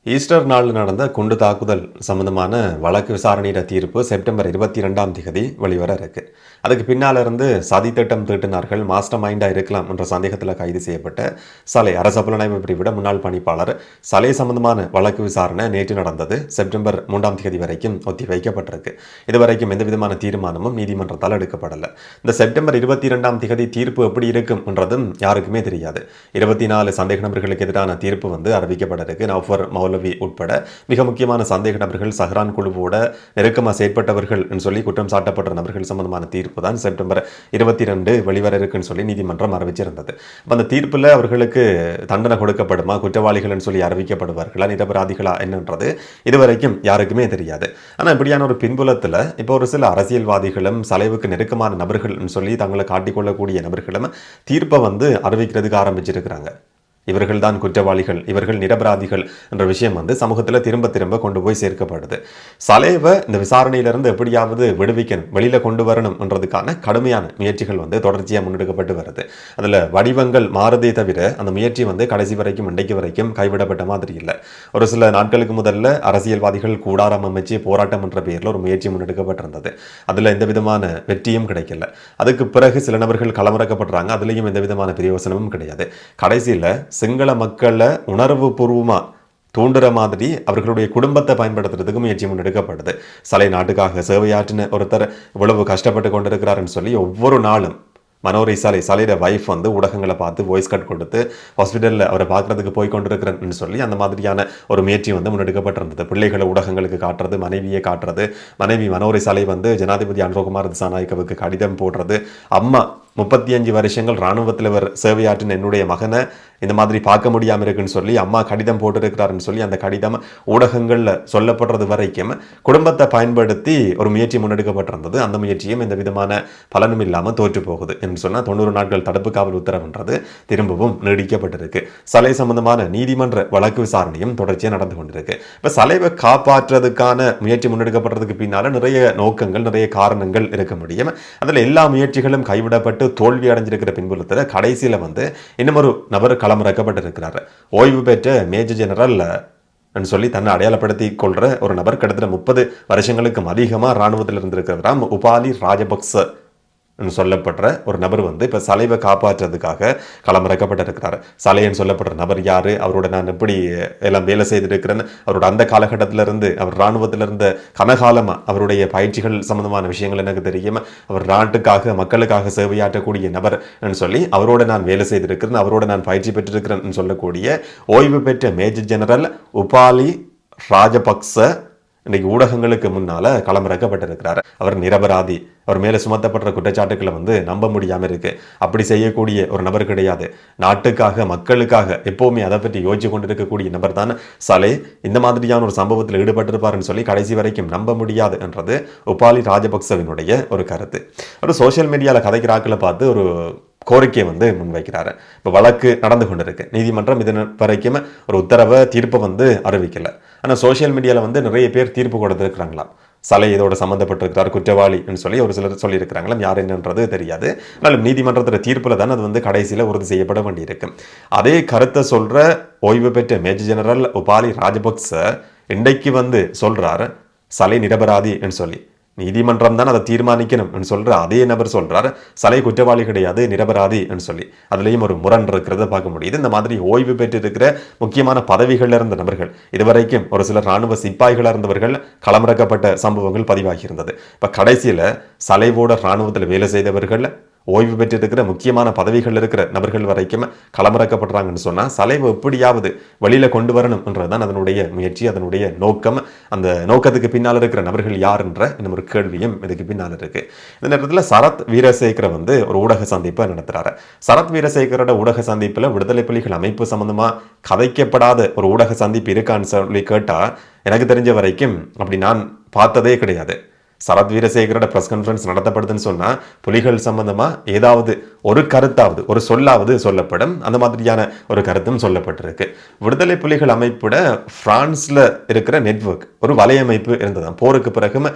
Easter நாள் நடந்த குண்டு தாக்குதல் சம்பந்தமான வழக்கு விசாரணையிட தீர்ப்பு செப்டம்பர் 22 வெளிவர இருக்கு. அதுக்கு பின்னால இருந்து சதி திட்டம் தீட்டினார்கள், மாஸ்டர் மைண்டா இருக்கலாம் என்ற சந்தேகத்தில் கைது செய்யப்பட்ட சலை அரச புலனாய்வு பிரிவிட முன்னாள் பணிப்பாளர் சலை சம்பந்தமான வழக்கு விசாரணை நேற்று நடந்தது. செப்டம்பர் 3 வரைக்கும் ஒத்தி வைக்கப்பட்டிருக்கு. இதுவரைக்கும் எந்த விதமான தீர்மானமும் நீதிமன்றத்தால் எடுக்கப்படலை. இந்த செப்டம்பர் 22 தீர்ப்பு எப்படி இருக்கும் என்றதும் யாருக்குமே தெரியாது. 24 சந்தேக நபர்களுக்கு எதிரான தீர்ப்பு அறிவிக்கப்பட இருக்கு. நௌஃபர் மௌலவி உட்பட மிக முக்கியமான சந்தேக நபர்கள் சஹ்ரான் குழுவோட நெருக்கமாக செயற்பட்டவர்கள் சொல்லி குற்றம் சாட்டப்பட்ட நபர்கள் சம்பந்தமான தீர்ப்பு தான் செப்டம்பர் 22 வெளிவர இருக்குன்னு சொல்லி நீதிமன்றம் அறிவிச்சிருந்தது. அந்த தீர்ப்பில் அவர்களுக்கு தண்டனை கொடுக்கப்படுமா, குற்றவாளிகள் சொல்லி அறிவிக்கப்படுவார்களா, நிரபராதிகளா என்னன்றது இதுவரைக்கும் யாருக்குமே தெரியாது. ஆனால் இப்படியான ஒரு பின்புலத்தில் இப்போ ஒரு சில அரசியல்வாதிகளும் சலைவுக்கு நெருக்கமான நபர்கள் சொல்லி தங்களை காட்டிக்கொள்ளக்கூடிய நபர்களும் தீர்ப்பை அறிவிக்கிறதுக்கு ஆரம்பிச்சிருக்கிறாங்க. இவர்கள் தான் குற்றவாளிகள், இவர்கள் நிரபராதிகள் என்ற விஷயம் சமூகத்தில் திரும்ப திரும்ப கொண்டு போய் சேர்க்கப்படுது. சலைவை இந்த விசாரணையிலிருந்து எப்படியாவது விடுவிக்கணும், வெளியில கொண்டு வரணும் என்றதுக்கான கடுமையான முயற்சிகள் தொடர்ச்சியாக முன்னெடுக்கப்பட்டு வருது. அதில் வடிவங்கள் மாறுதே தவிர அந்த முயற்சி கடைசி வரைக்கும் இன்றைக்கு வரைக்கும் கைவிடப்பட்ட மாதிரி இல்லை. ஒரு சில நாட்களுக்கு முதல்ல அரசியல்வாதிகள் கூடாரம் அமைச்சு போராட்டம் என்ற பெயரில் ஒரு முயற்சி முன்னெடுக்கப்பட்டிருந்தது. அதில் எந்த விதமான வெற்றியும் கிடைக்கல. அதுக்கு பிறகு சில நபர்கள் களமிறக்கப்படுறாங்க, அதுலேயும் எந்த விதமான பிரயோசனமும் கிடையாது. கடைசியில் சிங்கள மக்களை உணர்வு பூர்வமாக தூண்டுற மாதிரி அவர்களுடைய குடும்பத்தை பயன்படுத்துறதுக்கு முயற்சி முன்னெடுக்கப்படுது. சலை நாட்டுக்காக சேவையாற்றின ஒருத்தர் இவ்வளவு கஷ்டப்பட்டு கொண்டிருக்கிறாருன்னு சொல்லி ஒவ்வொரு நாளும் மனோரி சலையோட வைஃப் ஊடகங்களை பார்த்து வாய்ஸ் கட் கொடுத்து ஹாஸ்பிட்டலில் அவரை பார்க்கறதுக்கு போய் கொண்டிருக்கிறேன்னு சொல்லி அந்த மாதிரியான ஒரு முயற்சி முன்னெடுக்கப்பட்டிருந்தது. பிள்ளைகளை ஊடகங்களுக்கு காட்டுறது, மனைவியை காட்டுறது, மனைவி மனோரி சலை ஜனாதிபதி அனுரகுமார் திசாநாயக்கவுக்கு கடிதம் போடுறது, அம்மா 35 வருஷங்கள் இராணுவத்தில் இவர் சேவையாற்றின என்னுடைய மகனை இந்த மாதிரி பார்க்க முடியாமல் இருக்குன்னு சொல்லி அம்மா கடிதம் போட்டிருக்கிறாருன்னு சொல்லி அந்த கடிதம் ஊடகங்களில் சொல்லப்படுறது வரைக்கும் குடும்பத்தை பயன்படுத்தி ஒரு முயற்சி முன்னெடுக்கப்பட்டிருந்தது. அந்த முயற்சியும் எந்த விதமான பலனும் இல்லாமல் தோற்று போகுது என்று சொன்னால் 90 நாட்கள் தடுப்பு காவல் உத்தரவுன்றது திரும்பவும் நீடிக்கப்பட்டிருக்கு. சலை சம்பந்தமான நீதிமன்ற வழக்கு விசாரணையும் தொடர்ச்சியாக நடந்து கொண்டிருக்கு. இப்போ சலைவை காப்பாற்றுறதுக்கான முயற்சி முன்னெடுக்கப்படுறதுக்கு பின்னால் நிறைய நோக்கங்கள், நிறைய காரணங்கள் இருக்க முடியும். அதில் எல்லா முயற்சிகளும் கைவிடப்பட்டு தோல்வி அடைஞ்சிருக்கிற பின்புலத்தில் கடைசியில் இன்னும் ஒரு நபர் களமிறக்கப்பட்டிருக்கிறார். ஓய்வு பெற்ற மேஜர் ஜெனரல் சொல்லி தன்னை அடையாளப்படுத்தி கொள்ற ஒரு நபர் கிட்டத்தட்ட 30 வருஷங்களுக்கும் அதிகமாக இராணுவத்தில் இருந்திருக்கிறாராம். உபாலி ராஜபக்ச சொல்லப்படுற ஒரு நபர் இப்போ சலைவை காப்பாற்றுறதுக்காக களமிறக்கப்பட்டிருக்கிறார். சலைன்னு சொல்லப்படுற நபர் யாரு, அவரோட நான் எப்படி எல்லாம் வேலை செய்திருக்கிறேன்னு அவரோட அந்த காலகட்டத்திலிருந்து அவர் இராணுவத்தில் இருந்த கனகாலமாக அவருடைய பயிற்சிகள் சம்பந்தமான விஷயங்கள் எனக்கு தெரியும். அவர் நாட்டுக்காக மக்களுக்காக சேவையாற்றக்கூடிய நபர் சொல்லி அவரோட நான் வேலை செய்திருக்கிறேன், அவரோட நான் பயிற்சி பெற்றிருக்கிறேன் சொல்லக்கூடிய ஓய்வு பெற்ற மேஜர் ஜெனரல் உபாலி ராஜபக்ச இன்றைக்கு ஊடகங்களுக்கு முன்னால களமிறக்கப்பட்டிருக்கிறார். அவர் நிரபராதி, அவர் மேலே சுமத்தப்படுற குற்றச்சாட்டுக்களை நம்ப முடியாமல் இருக்கு. அப்படி செய்யக்கூடிய ஒரு நபர் கிடையாது. நாட்டுக்காக மக்களுக்காக எப்பவுமே அதை பற்றி யோசிச்சு கொண்டிருக்கக்கூடிய நபர் தான் சலே. இந்த மாதிரியான ஒரு சம்பவத்தில் ஈடுபட்டிருப்பாருன்னு சொல்லி கடைசி வரைக்கும் நம்ப முடியாது என்றது உபாலி ராஜபக்சவினுடைய ஒரு கருத்து. ஒரு சோசியல் மீடியாவில் கதைக்கிறாக்களை பார்த்து ஒரு கோரிக்கை முன்வைக்கிறாரு. இப்போ வழக்கு நடந்து கொண்டிருக்கு. நீதிமன்றம் இதன் வரைக்கும் ஒரு உத்தரவை தீர்ப்பை அறிவிக்கல. ஆனால் சோசியல் மீடியாவில் நிறைய பேர் தீர்ப்பு கொடுத்துருக்கிறாங்களாம். சலை இதோட சம்மந்தப்பட்டிருக்கிறார், குற்றவாளி சொல்லி ஒரு சிலர் சொல்லியிருக்கிறாங்களாம். யார் என்னன்றது தெரியாது. ஆனாலும் நீதிமன்றத்தில் தீர்ப்பில் தான் அது கடைசியில் உறுதி செய்யப்பட வேண்டியிருக்கு. அதே கருத்தை சொல்ற ஓய்வு பெற்ற மேஜர் ஜெனரல் உபாலி ராஜபக்ச இன்றைக்கு சொல்றாரு சலை நிரபராதி சொல்லி. நீதிமன்றம் தான் அதை தீர்மானிக்கணும் சொல்ற அதே நபர் சொல்றார் சலை குற்றவாளி கிடையாது, நிரபராதி சொல்லி. அதுலேயும் ஒரு முரண் இருக்கிறத பார்க்க முடியுது. இந்த மாதிரி ஓய்வு பெற்றிருக்கிற முக்கியமான பதவிகள் இருந்த நபர்கள், இதுவரைக்கும் ஒரு சிலர் இராணுவ சிப்பாய்களாக இருந்தவர்கள் களமிறக்கப்பட்ட சம்பவங்கள் பதிவாகி இருந்தது. இப்போ கடைசியில் சலைவோட இராணுவத்தில் வேலை செய்தவர்கள், ஓய்வு பெற்றிருக்கிற முக்கியமான பதவிகள் இருக்கிற நபர்கள் வரைக்கும் களமிறக்கப்படுறாங்கன்னு சொன்னால் சலைவை எப்படியாவது வெளியில கொண்டு வரணும் என்றதுதான் அதனுடைய முயற்சி, அதனுடைய நோக்கம். அந்த நோக்கத்துக்கு பின்னால் இருக்கிற நபர்கள் யார் என்ற இன்னும் ஒரு கேள்வியும் இதுக்கு பின்னால் இருக்கு. இந்த நேரத்தில் சரத் வீரசேகர ஒரு ஊடக சந்திப்பை நடத்துறாரு. சரத் வீரசேகரோட ஊடக சந்திப்பில் விடுதலை புலிகள் அமைப்பு சம்பந்தமா கதைக்கப்படாத ஒரு ஊடக சந்திப்பு இருக்கான்னு சொல்லி கேட்டா எனக்கு தெரிஞ்ச வரைக்கும் அப்படி நான் பார்த்ததே கிடையாது. சரத் வீரசேகரோட பிரஸ் கான்ஃபரன்ஸ் நடத்தப்படுதுன்னு சொன்னா புலிகள் சம்பந்தமா ஏதாவது ஒரு கருத்தாவது ஒரு சொல்லாவது சொல்லப்படும். அந்த மாதிரியான ஒரு கருத்தும் சொல்லப்பட்டிருக்கு. விடுதலை புலிகள் அமைப்புட பிரான்ஸ்ல இருக்கிற நெட்வொர்க் ஒரு வலையமைப்பு இருந்ததாம். போருக்கு பிறகும்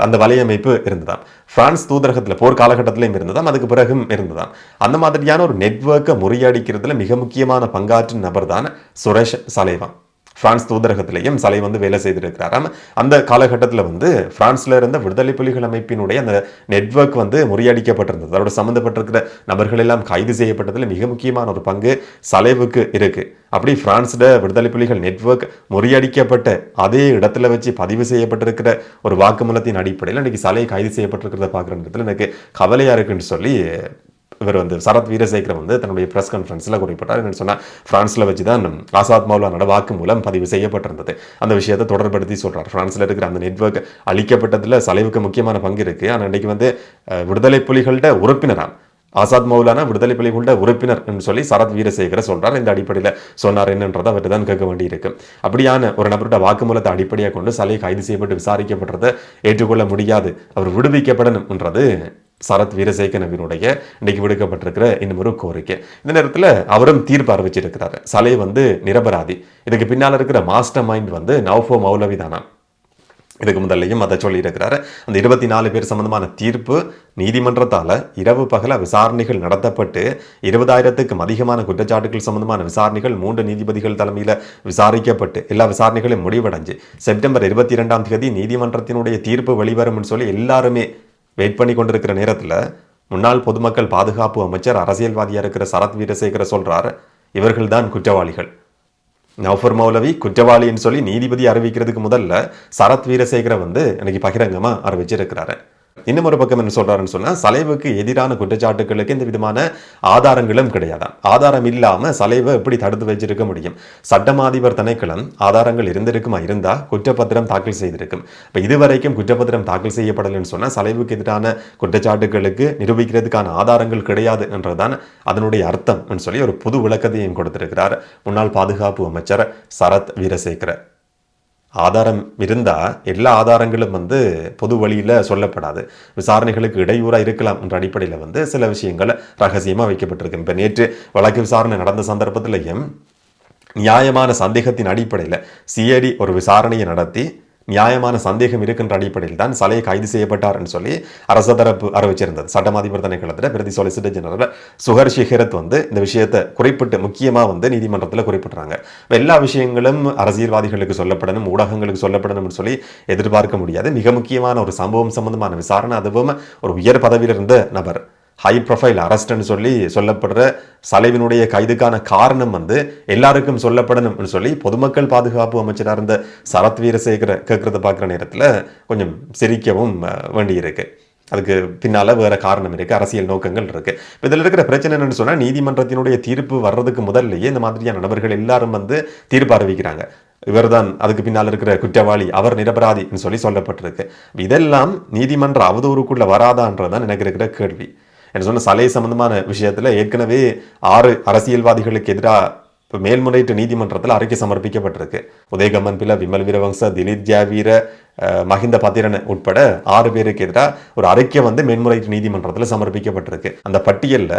அந்த வலையமைப்பு இருந்ததாம். பிரான்ஸ் தூதரகத்தில் போர் காலகட்டத்திலையும் இருந்ததாம், அதுக்கு பிறகும் இருந்ததாம். அந்த மாதிரியான ஒரு நெட்வொர்க்கை முறியடிக்கிறதுல மிக முக்கியமான பங்காற்றும் நபர் தான் சுரேஷ் சலைவான். பிரான்ஸ் தூதரகத்திலையும் சலை வந்து வேலை செய்திருக்கிறாராம். அந்த காலகட்டத்தில் வந்து பிரான்ஸ்ல இருந்த விடுதலை புலிகள் அமைப்பினுடைய அந்த நெட்வொர்க் வந்து முறியடிக்கப்பட்டிருந்தது. அதோட சம்பந்தப்பட்டிருக்கிற நபர்கள் எல்லாம் கைது செய்யப்பட்டதில் மிக முக்கியமான ஒரு பங்கு சலைவுக்கு இருக்கு. அப்படி பிரான்ஸ்ல விடுதலை புலிகள் நெட்வொர்க் முறியடிக்கப்பட்ட அதே இடத்துல வச்சு பதிவு செய்யப்பட்டிருக்கிற ஒரு வாக்குமூலத்தின் அடிப்படையில் இன்னைக்கு சலை கைது செய்யப்பட்டிருக்கிறத பார்க்குற இடத்துல எனக்கு கவலையா இருக்குன்னு சொல்லி இவர் வந்து சரத் வீரசேகர வந்து தன்னுடைய பிரஸ் கான்ஃபரன்ஸில் குறிப்பிட்டார். என்னன்னு சொன்னால் பிரான்ஸில் வச்சு தான் ஆசாத் மௌலானோட வாக்கு மூலம் பதிவு செய்யப்பட்டிருந்தது. அந்த விஷயத்தை தொடர்படுத்தி சொல்கிறார். பிரான்ஸில் இருக்கிற அந்த நெட்வொர்க் அளிக்கப்பட்டதில் சலைவுக்கு முக்கியமான பங்கு இருக்குது. ஆனால் இன்றைக்கு வந்து விடுதலை புலிகள்கிட்ட உறுப்பினராம் ஆசாத் மௌலானா விடுதலை புலிகளோட உறுப்பினர் என்று சொல்லி சரத் வீரசேகர சொல்றார். இந்த அடிப்படையில் சொன்னார் என்னன்றதை அவர்கிட்ட தான் கேட்க வேண்டி இருக்கு. அப்படியான ஒரு நபரோட வாக்குமூலத்தை அடிப்படையாக கொண்டு சலை கைது செய்யப்பட்டு விசாரிக்கப்படுறதை ஏற்றுக்கொள்ள முடியாது, அவர் விடுவிக்கப்படணும் என்றது சரத் வீரசேகரவினுடைய இன்னைக்கு விடுக்கப்பட்டிருக்கிற இன்னும் ஒரு கோரிக்கை. இந்த நேரத்தில் அவரும் தீர்ப்பு அறிவிச்சிருக்கிறார். சலை வந்து நிரபராதி. இதுக்கு பின்னால் இருக்கிற மாஸ்டர் மைண்ட் வந்து நௌஃபோ மௌலவி தானா. இதுக்கு முதல்லையும் அதை சொல்லியிருக்கிறாரு. அந்த 24 பேர் சம்பந்தமான தீர்ப்பு நீதிமன்றத்தால் இரவு பகல விசாரணைகள் நடத்தப்பட்டு 20,000க்கும் அதிகமான குற்றச்சாட்டுகள் சம்பந்தமான விசாரணைகள் 3 நீதிபதிகள் தலைமையில் விசாரிக்கப்பட்டு எல்லா விசாரணைகளும் முடிவடைஞ்சு செப்டம்பர் 22ஆம் தேதி நீதிமன்றத்தினுடைய தீர்ப்பு வெளிவரும் சொல்லி எல்லாருமே வெயிட் பண்ணி கொண்டிருக்கிற நேரத்தில் முன்னாள் பொதுமக்கள் பாதுகாப்பு அமைச்சர் அரசியல்வாதியாக இருக்கிற சரத் வீரசேகர சொல்றார், இவர்கள் தான் குற்றவாளிகள். நௌஃபர் மௌலவி குற்றவாளின்னு சொல்லி நீதிபதி அறிவிக்கிறதுக்கு முதல்ல சரத் வீரசேகர வந்து எனக்கு பகிரங்கமா அறிவிச்சிருக்கிறாரு. இன்னும் ஒரு பக்கம் என்ன சொல்றாருன்னு சொன்னா, சலைவுக்கு எதிரான குற்றச்சாட்டுகளுக்கு இந்த விதமான ஆதாரங்களும் கிடையாதான். ஆதாரம் இல்லாம சலைவை எப்படி தடுத்து வச்சிருக்க முடியும்? சட்டமாதிபர் திணைக்களம் ஆதாரங்கள் இருந்தா குற்றப்பத்திரம் தாக்கல் செய்திருக்கும். இப்ப இதுவரைக்கும் குற்றப்பத்திரம் தாக்கல் செய்யப்படலைன்னு சொன்னா சலைவுக்கு எதிரான குற்றச்சாட்டுகளுக்கு நிரூபிக்கிறதுக்கான ஆதாரங்கள் கிடையாது என்றுதான் அதனுடைய அர்த்தம் சொல்லி ஒரு புது விளக்கத்தையும் கொடுத்திருக்கிறார் முன்னாள் பாதுகாப்பு அமைச்சர் சரத் வீரசேகர. ஆதாரம் இருந்தால் எல்லா ஆதாரங்களும் வந்து பொது வழியில் சொல்லப்படாது, விசாரணைகளுக்கு இடையூறாக இருக்கலாம் என்ற அடிப்படையில் வந்து சில விஷயங்கள் ரகசியமாக வைக்கப்பட்டிருக்கு. இப்போ நேற்று வழக்கு விசாரணை நடந்த சந்தர்ப்பத்திலையும் நியாயமான சந்தேகத்தின் அடிப்படையில் சிஐடி ஒரு விசாரணையை நடத்தி நியாயமான சந்தேகம் இருக்கின்ற அடிப்படையில் தான் சலை கைது செய்யப்பட்டார் என்று சொல்லி அரச தரப்பு அறிவிச்சிருந்தது. சட்டமாதிபர் திணைக்களத்தில் பிரதி சொலிசிட்டர் ஜெனரல் சுகர் ஷிஹரத் வந்து இந்த விஷயத்தை குறிப்பிட்டு முக்கியமாக வந்து நீதிமன்றத்தில் குறிப்பிட்றாங்க. எல்லா விஷயங்களும் அரசியல்வாதிகளுக்கு சொல்லப்படணும், ஊடகங்களுக்கு சொல்லப்படணும் சொல்லி எதிர்பார்க்க முடியாது. மிக முக்கியமான ஒரு சம்பவம் சம்பந்தமான விசாரணை, அதுவும் ஒரு உயர் பதவியில் இருந்த நபர், ஹை ப்ரொஃபைல் அரெஸ்ட்னு சொல்லி சொல்லப்படுற சலைவினுடைய கைதுக்கான காரணம் வந்து எல்லாருக்கும் சொல்லப்படணும் சொல்லி பொதுமக்கள் பாதுகாப்பு அமைச்சராக இருந்த சரத் வீரசேகர கேட்கறத பார்க்குற நேரத்தில் கொஞ்சம் சிரிக்கவும் வேண்டியிருக்கு. அதுக்கு பின்னால் வேற காரணம் இருக்குது, அரசியல் நோக்கங்கள் இருக்குது. இப்போ இதில் இருக்கிற பிரச்சனை என்னன்னு சொன்னால், நீதிமன்றத்தினுடைய தீர்ப்பு வர்றதுக்கு முதல்லையே இந்த மாதிரியான நபர்கள் எல்லாரும் வந்து தீர்ப்பு அறிவிக்கிறாங்க. இவர்தான் அதுக்கு பின்னால் இருக்கிற குற்றவாளி, அவர் நிரபராதின்னு சொல்லி சொல்லப்பட்டிருக்கு. இதெல்லாம் நீதிமன்ற அவதூறுக்குள்ள வராதான்றதான் எனக்கு இருக்கிற கேள்வி. என்ன சொன்ன சலை சம்பந்தமான விஷயத்தில் ஏற்கனவே 6 அரசியல்வாதிகளுக்கு எதிராக இப்போ மேல்முறையீட்டு நீதிமன்றத்தில் அறிக்கை சமர்ப்பிக்கப்பட்டிருக்கு. உதயகம்மன் பிள்ளை, விமல் வீரவங்ச, திலீப் ஜாவீர, மஹிந்த பத்திரன் உட்பட 6 பேருக்கு எதிராக ஒரு அறிக்கை வந்து மேன்முறையீட்டு நீதிமன்றத்தில் சமர்ப்பிக்கப்பட்டிருக்கு. அந்த பட்டியலில்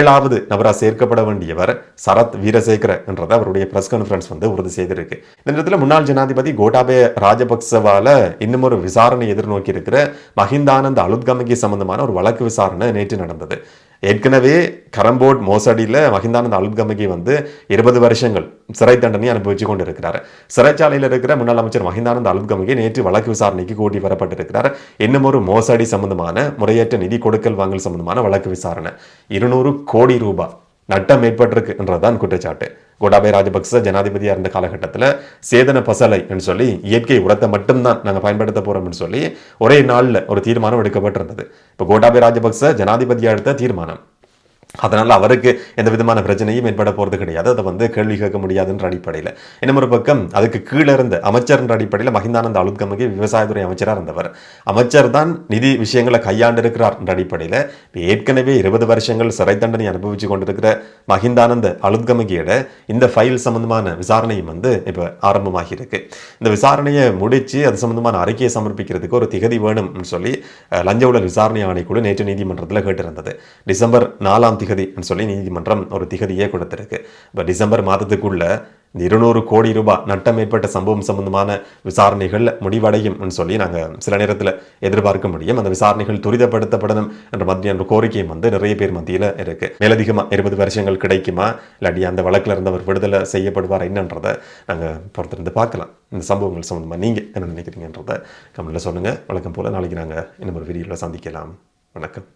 7வது நபராக சேர்க்கப்பட வேண்டியவர் சரத் வீரசேகர என்றதை அவருடைய பிரஸ் கான்ஃபரன்ஸ் வந்து உறுதி செய்திருக்கு. இந்த நேரத்தில் முன்னாள் ஜனாதிபதி கோட்டாபய ராஜபக்சவால இன்னும் ஒரு விசாரணை எதிர்நோக்கி இருக்கிற மஹிந்தானந்த அலுத்கமகி சம்பந்தமான ஒரு வழக்கு விசாரணை நேற்று நடந்தது. ஏற்கனவே கரம்போர்ட் மோசடியில் மஹிந்தானந்த அலுத்கமகி வந்து 20 வருஷங்கள் சிறை தண்டனை அனுபவிச்சு கொண்டு இருக்கிறார். சிறைச்சாலையில் இருக்கிற முன்னாள் அமைச்சர் மஹிந்தானந்த அலுத்கமகி நேற்று வழக்கு விசாரணைக்கு கூட்டி வரப்பட்டிருக்கிறார். இன்னும் ஒரு மோசடி சம்பந்தமான முறையற்ற நிதி கொடுக்கல் வாங்கல் சம்பந்தமான வழக்கு விசாரணை. 200 கோடி ரூபாய் நட்டம் ஏற்பட்டிருக்கு என்றதான் குற்றச்சாட்டு. கோட்டாபய ராஜபக்ச ஜனாதிபதியாக இருந்த காலகட்டத்தில் சேதன பசலை என்று சொல்லி இயற்கை உரத்தை மட்டும்தான் நாங்கள் பயன்படுத்த போறோம்னு சொல்லி ஒரே நாளில் ஒரு தீர்மானம் எடுக்கப்பட்டிருந்தது. இப்போ கோட்டாபய ராஜபக்ச ஜனாதிபதியாக எடுத்த தீர்மானம், அதனால் அவருக்கு எந்த விதமான பிரச்சனையும் ஏற்பட போகிறது கிடையாது. அதை வந்து கேள்வி கேட்க முடியாதுன்ற அடிப்படையில். இன்னும் ஒரு பக்கம் அதுக்கு கீழே இருந்த அமைச்சர் என்ற அடிப்படையில் மஹிந்தானந்த அலுத்கமகி விவசாயத்துறை அமைச்சராக இருந்தவர். அமைச்சர் தான் நிதி விஷயங்களை கையாண்டு இருக்கிறார் என்ற அடிப்படையில் ஏற்கனவே 20 வருஷங்கள் சிறை தண்டனை அனுபவிச்சு கொண்டிருக்கிற மஹிந்தானந்த அலுத்கமகியோட இந்த ஃபைல் சம்பந்தமான விசாரணையும் வந்து இப்போ ஆரம்பமாகி இருக்கு. இந்த விசாரணையை முடிச்சு அது சம்பந்தமான அறிக்கையை சமர்ப்பிக்கிறதுக்கு ஒரு திகதி வேணும் சொல்லி லஞ்ச ஊழல் விசாரணை ஆணைக்குழு நேற்று நீதிமன்றத்தில் கேட்டிருந்தது. டிசம்பர் 4ஆம் திகதி சொல்லி நீதிமன்றம் ஒரு திகதியே கொடுத்திருக்கு. இப்போ டிசம்பர் மாதத்துக்குள்ள இந்த 200 கோடி ரூபாய் நட்டம் ஏற்பட்ட சம்பவம் சம்பந்தமான விசாரணைகள் முடிவடையும் சொல்லி நாங்கள் சில நேரத்தில் எதிர்பார்க்க முடியும். அந்த விசாரணைகள் துரிதப்படுத்தப்படணும் என்ற மத்திய கோரிக்கையும் நிறைய பேர் மத்தியில் இருக்கு. மேலதிகமாக 20 வருஷங்கள் கிடைக்குமா, இல்லாட்டி அந்த வழக்கில் இருந்தவர் விடுதலை செய்யப்படுவார் என்னன்றதை நாங்கள் பொறுத்திருந்து பார்க்கலாம். இந்த சம்பவங்கள் சம்பந்தமாக நீங்கள் என்ன நினைக்கிறீங்கன்றதை கமெண்ட்ல சொல்லுங்கள். வழக்கம் போல் நாளைக்கு நாங்கள் இன்னும் ஒரு வீடியோவில் சந்திக்கலாம். வணக்கம்.